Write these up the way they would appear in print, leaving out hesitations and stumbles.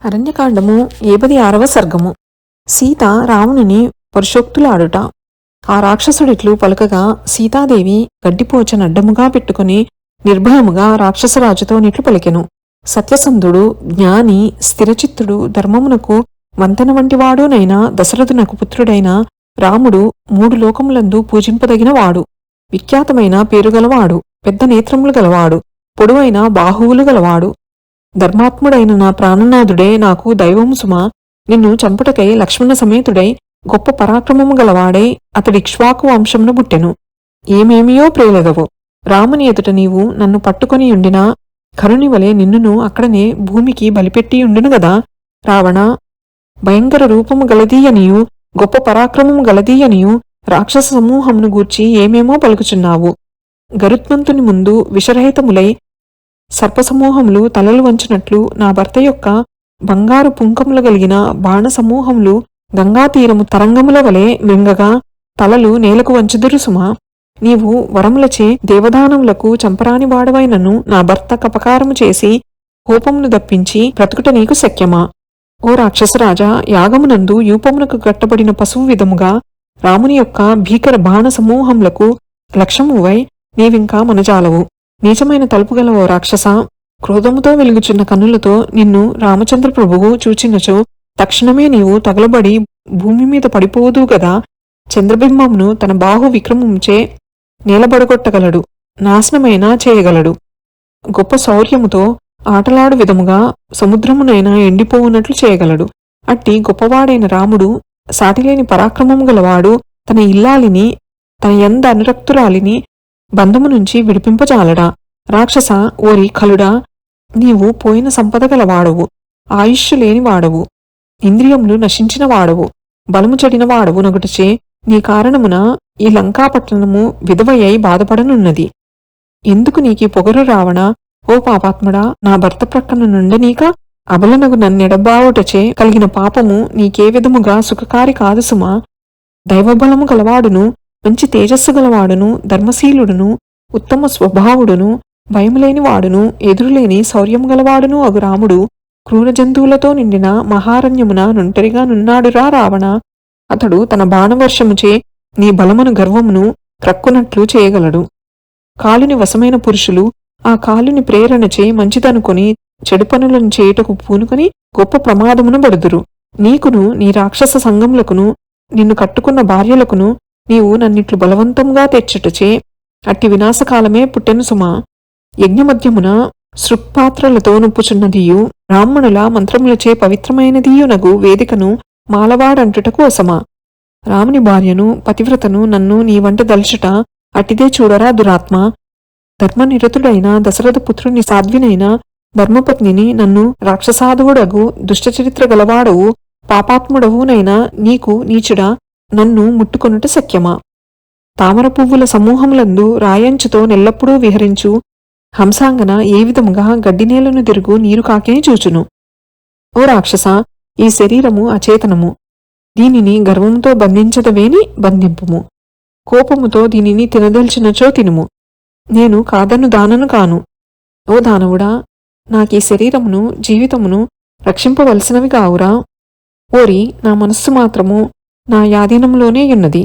అరణ్యకాండము 56వ సర్గము. సీత రావణుని పరుషోక్తులాడుట. ఆ రాక్షసుడిట్లు పలుకగా సీతాదేవి గడ్డిపోచనడ్డముగా పెట్టుకుని నిర్భయముగా రాక్షసరాజుతో నిట్లు పలికెను. సత్యసంధుడు, జ్ఞాని, స్థిరచిత్తుడు, ధర్మమునకు వంతెన వంటివాడునైన దశరథునకు పుత్రుడైన రాముడు 3 లోకములందు పూజింపదగిన వాడు. విఖ్యాతమైన పేరుగలవాడు, పెద్ద నేత్రములు గలవాడు, పొడువైన బాహువులు గలవాడు. ధర్మాత్ముడైన నా ప్రాణనాథుడే నాకు దైవము సుమా. నిన్ను చంపుటకై లక్ష్మణ సమేతుడై గొప్ప పరాక్రమము గలవాడై అతడిక్ష్వాకు వంశమును బుట్టెను. ఏమేమియో ప్రేలెదవు. రాముని ఎదుట నీవు నన్ను పట్టుకొని ఉండినా కరునివలే నిన్నును అక్కడనే భూమికి బలిపెట్టియుండును గదా. రావణ, భయంకర రూపము గలదీయనియు గొప్ప పరాక్రమము గలదీయనియు రాక్షస సమూహమును గూర్చి ఏమేమో పలుకుచున్నావు. గరుత్మంతుని ముందు విషరహితములై సర్పసమూహములు తలలు వంచినట్లు నా భర్త యొక్క బంగారు పుంకములు గలిగిన బాణ సమూహములు గంగాతీరము తరంగముల వలె మృంగగా తలలు నేలకు వంచుదురు సుమా. నీవు వరములచే దేవదానములకు చంపరాని వాడవైనను నా భర్త కపకారము చేసి కోపమును దప్పించి బ్రతుకుట నీకు శక్యమా? ఓ రాక్షసరాజా, యాగమునందు యూపమునకు కట్టబడిన పశువు విధముగా రాముని యొక్క భీకర బాణ సమూహములకు లక్ష్యమువై నీవింకా మనజాలవు. నీచమైన తలుపుగల ఓ రాక్షస, క్రోధముతో వెలుగుచున్న కన్నులతో నిన్ను రామచంద్ర ప్రభువు చూచినచో తక్షణమే నీవు తగలబడి భూమి మీద పడిపోదు గదా. చంద్రబింబమును తన బాహు విక్రమంచే నేలబడగొట్టగలడు, నాశనమైనా చేయగలడు. గొప్ప శౌర్యముతో ఆటలాడు విధముగా సముద్రమునైనా ఎండిపోవునట్లు చేయగలడు. అట్టి గొప్పవాడైన రాముడు సాటిలేని పరాక్రమము గలవాడు. తన ఇల్లాలిని, తన యంద అనురక్తురాలిని బంధము నుంచి విడిపింపజాలడా. రాక్షస, ఓరి ఖలుడా, నీవు పోయిన సంపద గలవాడవు, ఆయుష్షు లేని వాడవు, ఇంద్రియములు నశించిన వాడవు, బలము చెడిన వాడవు నగుటచే నీ కారణమున ఈ లంకాపట్టణము విధవయ్యై బాధపడనున్నది. ఎందుకు నీకీ పొగరు రావణ? ఓ పాపాత్ముడా, నా భర్త ప్రక్కన నుండనీక అబలనగు నన్నెడబావుటచే కలిగిన పాపము నీకే విధముగా సుఖకారి కాదు సుమా. దైవబలము గలవాడును, మంచి తేజస్సు గలవాడును, ధర్మశీలుడును, ఉత్తమ స్వభావుడును, భయములేని వాడును, ఎదురులేని శౌర్యము గలవాడును అగు రాముడు క్రూర జంతువులతో నిండిన మహారణ్యమున నుంటరిగా నున్నాడురా రావణ. అతడు తన బాణవర్షముచే నీ బలమును గర్వమును క్రక్కునట్లు చేయగలడు. కాలుని వశమైన పురుషులు ఆ కాలుని ప్రేరణచే మంచిదనుకొని చెడు పనులను చేయుటకు పూనుకొని గొప్ప ప్రమాదమున బడుదురు. నీకును నీ రాక్షస సంగములకును నిన్ను కట్టుకున్న భార్యలకును నీవు నన్నిట్లు బలవంతంగా తెచ్చుటచే అట్టి వినాశకాలమే పుట్టెను సుమా. యజ్ఞమధ్యమున శృక్పాత్రలతో నొప్పుచున్నదియు బ్రాహ్మణుల మంత్రములచే పవిత్రమైనదియునగు వేదికను మాలవాడంటుట కోసమా. రాముని భార్యను పతివ్రతను నన్ను నీ వంట దల్చుట అట్టిదే చూడరా దురాత్మ. ధర్మనిరతుడైన దశరథ పుత్రుని సాధ్వినైన ధర్మపత్నిని నన్ను రాక్షసాధువుడగు దుష్టచరిత్ర గలవాడవు పాపాత్ముడవునైనా నీకు నీచుడా నన్ను ముట్టుకొనుట శక్యమా. తామర పువ్వుల సమూహములందు రాయంచుతో నెల్లప్పుడూ విహరించు హంసాంగన ఏ విధముగా గడ్డినేలను తిరుగు నీరు కాకిని చూచును. ఓ రాక్షస, ఈ శరీరము అచేతనము, దీనిని గర్వముతో బంధించదవేని బంధింపుము. కోపముతో దీనిని తినదల్చినచో తినుము. నేను కాదను దానను కాను. ఓ దానవుడా, నాకీ శరీరమును జీవితమును రక్షింపవలసినవి కావురా. ఓరి, నా మనస్సు మాత్రము నా యాధీనములోనే యున్నది.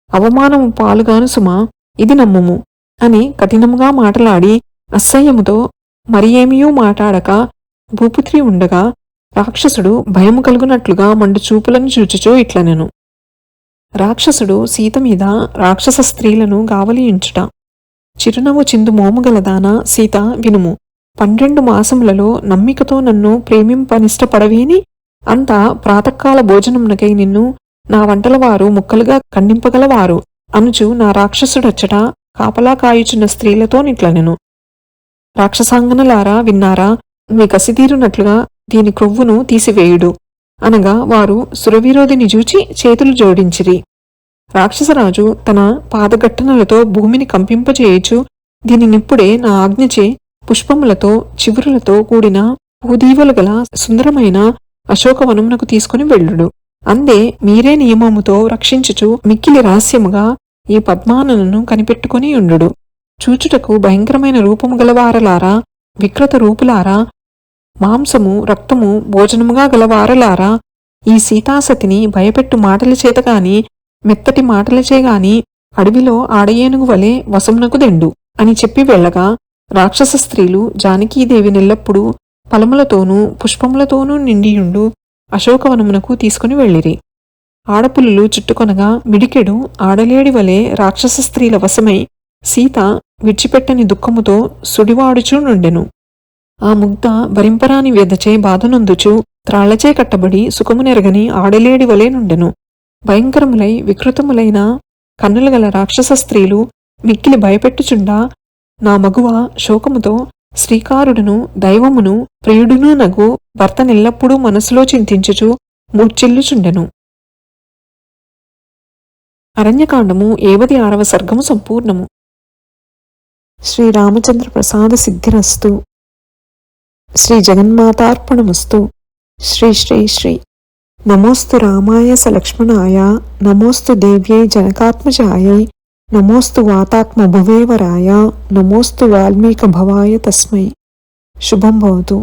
అవమానము పాలుగాను సుమా, ఇది నమ్ముము అని కఠినముగా మాటలాడి అసహ్యముతో మరి ఏమీయూ మాటాడక భూపుత్రి ఉండగా రాక్షసుడు భయము కలుగునట్లుగా మండు చూపులను చూచుచూ ఇట్లనెను. రాక్షసుడు సీత మీద రాక్షస స్త్రీలను గావలియుంచుట. చిరునవ్వు చిందు మోముగలదానా సీత, వినుము. 12 మాసములలో నమ్మికతో నన్ను ప్రేమింపనిష్టపడవేని అంత ప్రాతకాల భోజనమునకై నిన్ను నా వంటలవారు ముక్కలుగా ఖండింపగలవారు అనుచు నా రాక్షసుడచ్చట కాపలా కాయుచున్న స్త్రీలతో నిట్లనెను. రాక్షసాంగనలారా, విన్నారా? మీ కసితీరునట్లుగా దీని క్రొవ్వును తీసివేయుడు అనగా వారు సురవిరోధిని చూచి చేతులు జోడించిరి. రాక్షసరాజు తన పాదగట్టనలతో భూమిని కంపింపచేయుచు దీనినిప్పుడే నా ఆజ్ఞచే పుష్పములతో చివురులతో కూడిన పూదీవలు గల సుందరమైన అశోకవనమునకు తీసుకుని వెళ్ళుడు. అందే మీరే నియమముతో రక్షించుచు మిక్కిలి రహస్యముగా ఈ పద్మానను కనిపెట్టుకుని ఉండు. చూచుటకు భయంకరమైన రూపము గలవారలారా, వికృత రూపులారా, మాంసము రక్తము భోజనముగా గలవారలారా, ఈ సీతాసతిని భయపెట్టు మాటల చేతగాని మెత్తటి మాటలచేగాని అడవిలో ఆడయేనుగు వలె వశమునకు దెండు అని చెప్పి వెళ్ళగా, రాక్షస స్త్రీలు జానకీదేవి నెల్లప్పుడూ ఫలములతోనూ పుష్పములతోనూ నిండియుండు అశోకవనమునకు తీసుకుని వెళ్ళిరి. ఆడపులులు చుట్టుకొనగా మిడికెడు ఆడలేడి వలె రాక్షస స్త్రీల వశమై సీత విడిచిపెట్టని దుఃఖముతో సుడివాడుచూ నుండెను. ఆ ముగ్ధ భరింపరాని వ్యధచే బాధనొందుచు త్రాళ్లచే కట్టబడి సుఖమునెరగని ఆడలేడి వలె నుండెను. భయంకరములై వికృతములైన కన్నులు గల రాక్షస స్త్రీలు మిక్కిలి భయపెట్టుచుండా, నా మగువ శోకముతో శ్రీకారుడును దైవమును ప్రియుడునూ నగు భర్త నెల్లప్పుడూ మనసులో చింతించుచు మూర్ఛిల్లుచుండెను. అరణ్యకాండము 76వ సర్గము సంపూర్ణము. శ్రీరామచంద్ర ప్రసాద సిద్ధిరస్తు. శ్రీ జగన్మాతార్పణమస్తు. శ్రీ శ్రీ శ్రీ. నమోస్తు రామాయ సలక్ష్మణాయ, నమోస్తు దేవ్యై జనకాత్మజాయై, నమోస్తు వాతాత్మ భువేవరాయ, నమోస్తు వాల్మీక భవాయ తస్మై. శుభం భవతు.